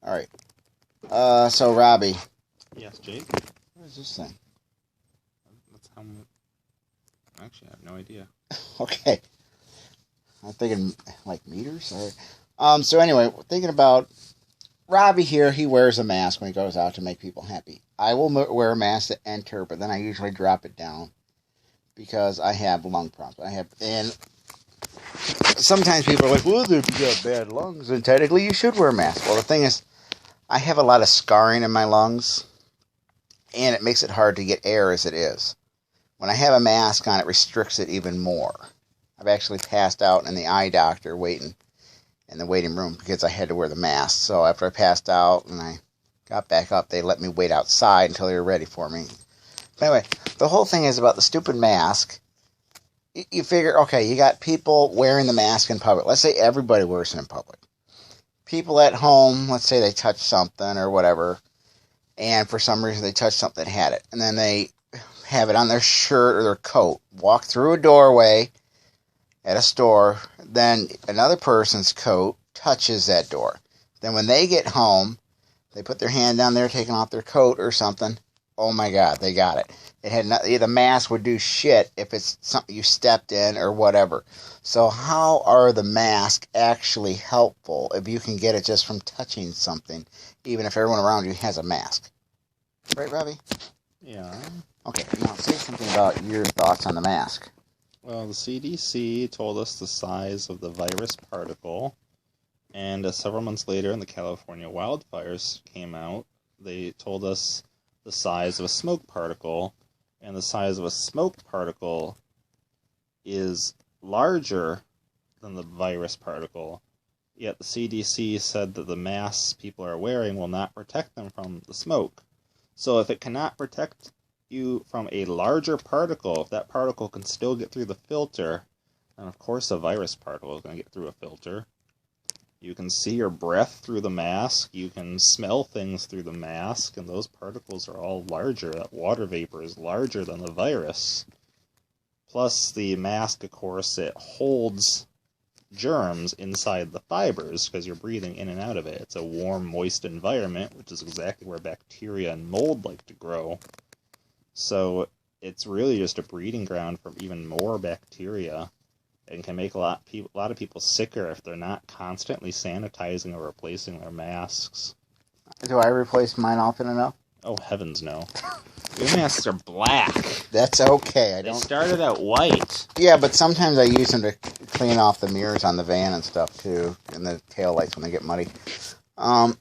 All right. So Robbie. Yes, Jake? What is this thing? That's how much... Actually, I have no idea. Okay. I'm thinking like meters. So anyway, thinking about Robbie here. He wears a mask when he goes out to make people happy. I will wear a mask to enter, but then I usually drop it down because I have lung problems. And sometimes people are like, well, if you got bad lungs, then technically you should wear a mask. Well, the thing is, I have a lot of scarring in my lungs, and it makes it hard to get air as it is. When I have a mask on, it restricts it even more. I've actually passed out in the eye doctor waiting in the waiting room because I had to wear the mask. So after I passed out and I got back up, they let me wait outside until they were ready for me. But anyway, the whole thing is about the stupid mask. You figure, okay, you got people wearing the mask in public. Let's say everybody wears it in public. People at home, let's say they touch something or whatever, and for some reason they touch something that had it. And then they have it on their shirt or their coat. Walk through a doorway at a store, then another person's coat touches that door. Then when they get home, they put their hand down there taking off their coat or something. Oh my God, they got it. The mask would do shit if it's something you stepped in or whatever. So how are the masks actually helpful if you can get it just from touching something, even if everyone around you has a mask? Right, Robbie? Yeah. Okay, now say something about your thoughts on the mask. Well, the CDC told us the size of the virus particle, and several months later, when the California wildfires came out, they told us the size of a smoke particle, and the size of a smoke particle is larger than the virus particle, yet the CDC said that the masks people are wearing will not protect them from the smoke. So if it cannot protect you from a larger particle, if that particle can still get through the filter, then of course a virus particle is going to get through a filter. You can see your breath through the mask, you can smell things through the mask, and those particles are all larger. That water vapor is larger than the virus. Plus the mask, of course, it holds germs inside the fibers because you're breathing in and out of it. It's a warm, moist environment, which is exactly where bacteria and mold like to grow. So it's really just a breeding ground for even more bacteria, and can make a lot of people sicker if they're not constantly sanitizing or replacing their masks. Do I replace mine often enough? Oh, heavens no. Your masks are black. That's okay. They started out white. Yeah, but sometimes I use them to clean off the mirrors on the van and stuff too, and the tail lights when they get muddy. The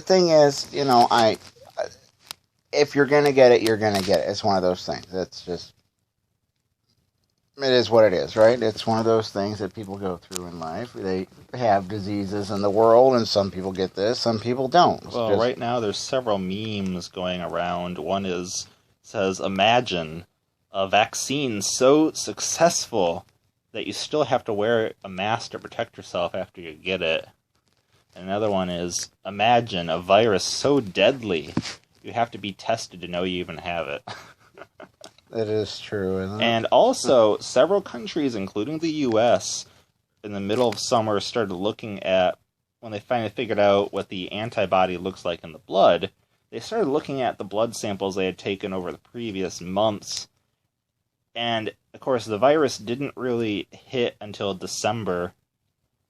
thing is, if you're gonna get it, you're gonna get it. It's one of those things. It is what it is, right? It's one of those things that people go through in life. They have diseases in the world, and some people get this, some people don't. Well, right now there's several memes going around. One says, imagine a vaccine so successful that you still have to wear a mask to protect yourself after you get it. Another one is, imagine a virus so deadly you have to be tested to know you even have it. That is true, isn't it? And also, several countries, including the U.S., in the middle of summer started looking at, when they finally figured out what the antibody looks like in the blood, they started looking at the blood samples they had taken over the previous months. And, of course, the virus didn't really hit until December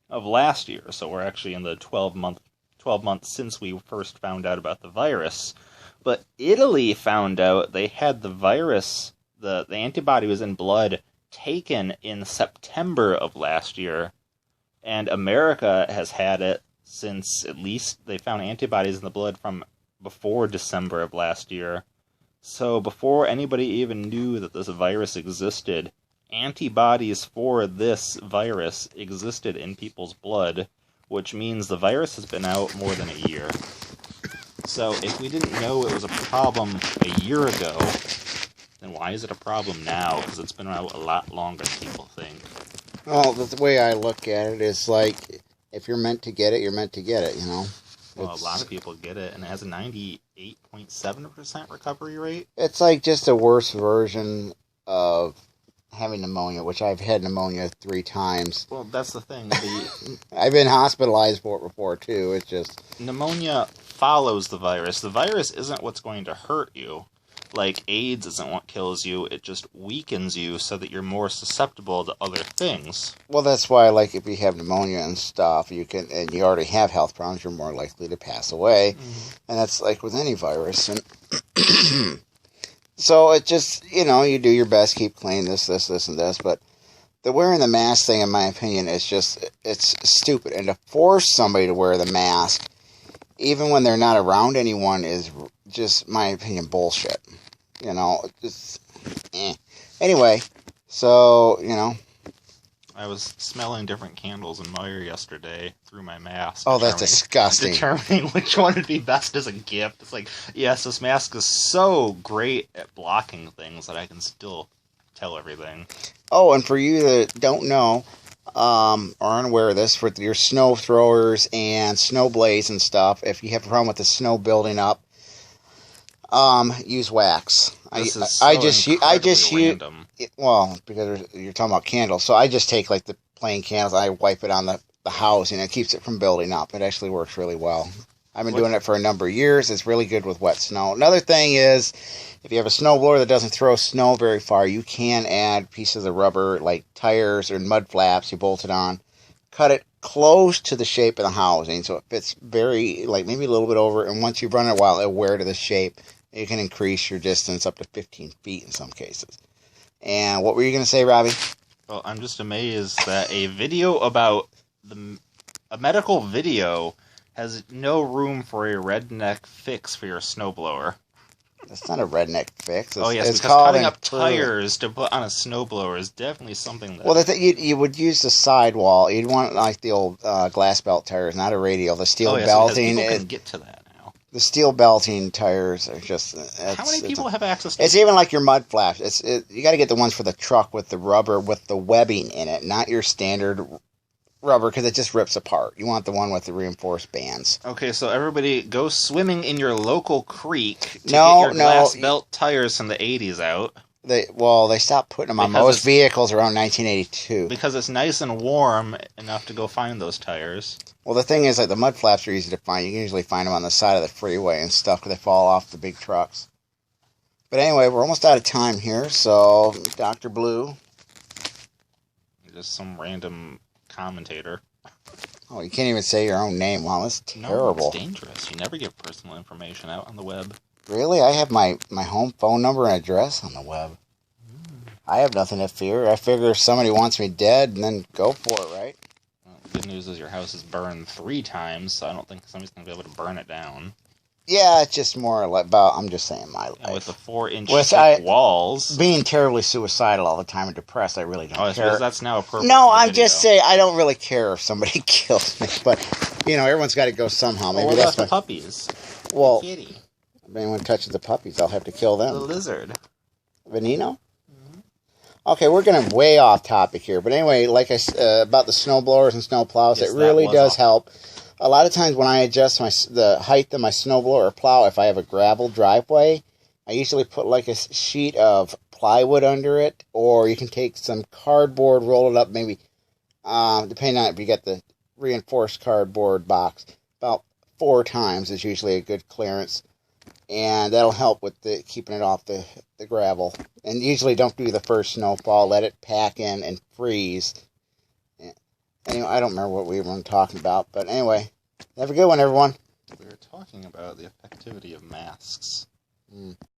of last year, so we're actually in the 12 months since we first found out about the virus. But Italy found out they had the virus, the antibody was in blood, taken in September of last year. And America has had it since at least they found antibodies in the blood from before December of last year. So before anybody even knew that this virus existed, antibodies for this virus existed in people's blood, which means the virus has been out more than a year. So if we didn't know it was a problem a year ago, then why is it a problem now? Because it's been out a lot longer than people think. Well, the way I look at it is like, if you're meant to get it, you're meant to get it, Well, a lot of people get it, and it has a 98.7% recovery rate. It's like just a worse version of having pneumonia, which I've had pneumonia 3 times. Well, that's the thing. I've been hospitalized for it before, too. It's just... Pneumonia follows the virus. The virus isn't what's going to hurt you. Like, AIDS isn't what kills you. It just weakens you so that you're more susceptible to other things. Well, that's why, like, if you have pneumonia and stuff, and you already have health problems, you're more likely to pass away. Mm-hmm. And that's like with any virus. And so it just, you do your best, keep clean, this, and this. But the wearing the mask thing, in my opinion, is just, it's stupid. And to force somebody to wear the mask, even when they're not around anyone, is just, my opinion, bullshit. Just, Anyway, so, I was smelling different candles in Meyer yesterday through my mask. Oh, that's disgusting. Determining which one would be best as a gift. It's like, yes, this mask is so great at blocking things that I can still tell everything. Oh, and for you that don't know, or aren't aware of this, for your snow throwers and snow blades and stuff, if you have a problem with the snow building up, use wax. I just use well, because you're talking about candles, so I just take like the plain candles, I wipe it on the house, and it keeps it from building up. It actually works really well. I've been doing it for a number of years. It's really good with wet snow. Another thing is, if you have a snowblower that doesn't throw snow very far, you can add pieces of rubber, like tires or mud flaps, you bolt it on, cut it close to the shape of the housing, so it fits very, like maybe a little bit over, and once you've run it a while, it'll wear to the shape. You can increase your distance up to 15 feet in some cases. And what were you going to say, Robbie? Well, I'm just amazed that a video about a medical video has no room for a redneck fix for your snowblower. That's not a redneck fix. Because cutting up tires to put on a snowblower is definitely something that... Well, you would use the sidewall. You'd want like the old glass belt tires, not a radial. The steel belting. People can get to that. The steel belting tires are just... How many people have access to... It's even like your mud flaps. You got to get the ones for the truck with the rubber, with the webbing in it, not your standard rubber, because it just rips apart. You want the one with the reinforced bands. Okay, so everybody go swimming in your local creek to get your glass belt tires from the 80s out. They stopped putting them on most vehicles around 1982. Because it's nice and warm enough to go find those tires. Well, the thing is, like, the mud flaps are easy to find. You can usually find them on the side of the freeway and stuff because they fall off the big trucks. But anyway, we're almost out of time here, so Dr. Blue. You're just some random commentator. Oh, you can't even say your own name. Wow, that's terrible. No, it's dangerous. You never give personal information out on the web. Really? I have my home phone number and address on the web. I have nothing to fear. I figure if somebody wants me dead, then go for it, right? Well, the good news is your house is burned 3 times, so I don't think somebody's going to be able to burn it down. Yeah, it's just more about, I'm just saying my life. And with the 4-inch thick walls. Being terribly suicidal all the time and depressed, I really don't care. I suppose that's now appropriate. No, I'm just saying, I don't really care if somebody kills me, but, everyone's got to go somehow. Maybe that's the puppies. Well, the kitty. If anyone touches the puppies, I'll have to kill them. The lizard. Veneno? Mm-hmm. Okay, we're getting way off topic here. But anyway, like I said, about the snow blowers and snow plows, it really does help. A lot of times when I adjust the height of my snow blower or plow, if I have a gravel driveway, I usually put like a sheet of plywood under it, or you can take some cardboard, roll it up, maybe, depending on if you get the reinforced cardboard box, about 4 times is usually a good clearance. And that'll help with keeping it off the gravel. And usually don't do the first snowfall. Let it pack in and freeze. Anyway, I don't remember what we were talking about. But anyway, have a good one, everyone. We were talking about the effectivity of masks.